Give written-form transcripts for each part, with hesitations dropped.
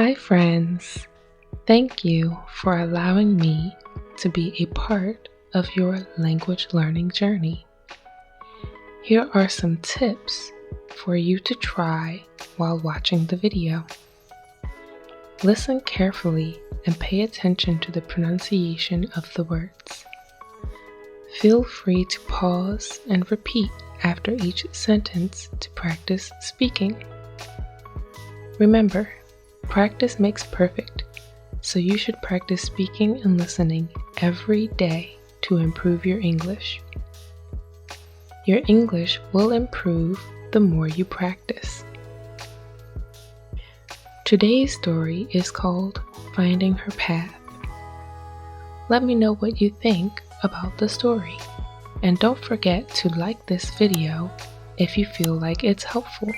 Hi, friends. Thank you for allowing me to be a part of your language learning journey. Here are some tips for you to try while watching the video. Listen carefully and pay attention to the pronunciation of the words. Feel free to pause and repeat after each sentence to practice speaking. Remember, practice makes perfect, so you should practice speaking and listening every day to improve your English. Your English will improve the more you practice. Today's story is called Finding Her Path. Let me know what you think about the story, and don't forget to like this video if you feel like it's helpful,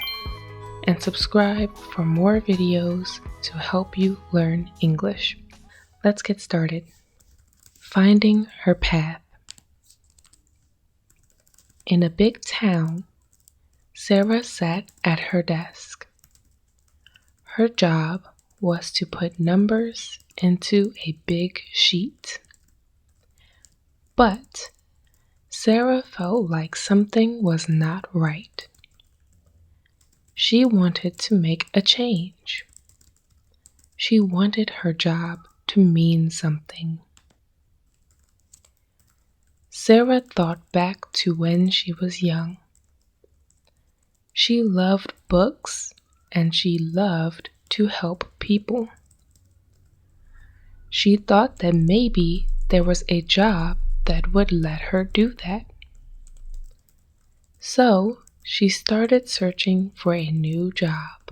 and subscribe for more videos to help you learn English. Let's get started. Finding her path. In a big town, Sarah sat at her desk. Her job was to put numbers into a big sheet. But Sarah felt like something was not right. She wanted to make a change. She wanted her job to mean something. Sarah thought back to when she was young. She loved books and she loved to help people. She thought that maybe there was a job that would let her do that. So she started searching for a new job.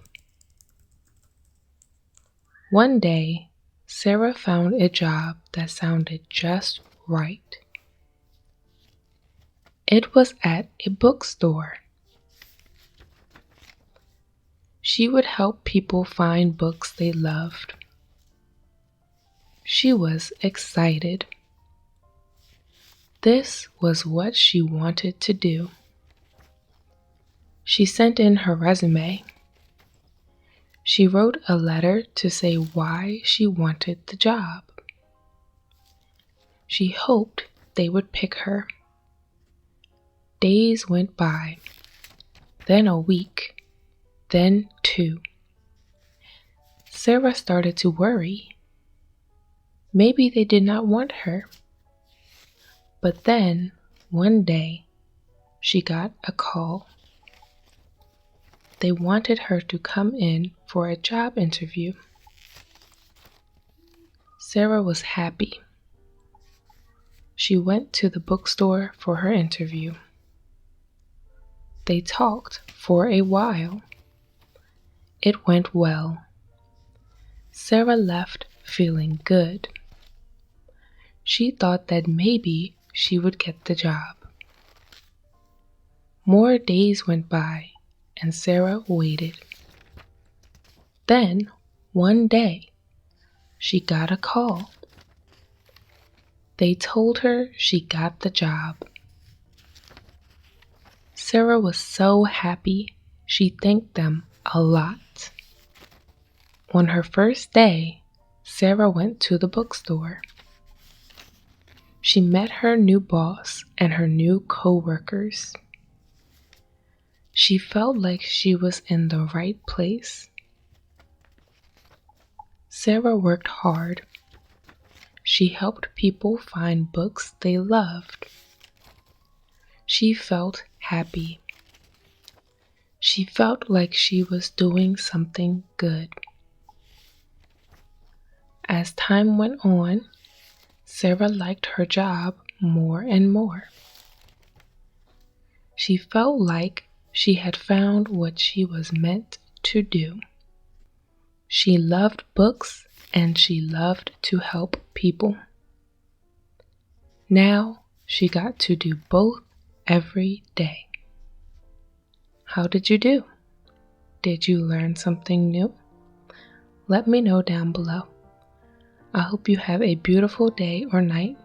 One day, Sarah found a job that sounded just right. It was at a bookstore. She would help people find books they loved. She was excited. This was what she wanted to do. She sent in her resume. She wrote a letter to say why she wanted the job. She hoped they would pick her. Days went by, then a week, then 2. Sarah started to worry. Maybe they did not want her. But then, one day, she got a call. They wanted her to come in for a job interview. Sarah was happy. She went to the bookstore for her interview. They talked for a while. It went well. Sarah left feeling good. She thought that maybe she would get the job. More days went by and Sarah waited. Then, one day, she got a call. They told her she got the job. Sarah was so happy, she thanked them a lot. On her first day, Sarah went to the bookstore. She met her new boss and her new co-workers. She felt like she was in the right place. Sarah worked hard. She helped people find books they loved. She felt happy. She felt like she was doing something good. As time went on, Sarah liked her job more and more. She felt like she had found what she was meant to do. She loved books and she loved to help people. Now she got to do both every day. How did you do? Did you learn something new? Let me know down below. I hope you have a beautiful day or night.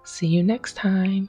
See you next time.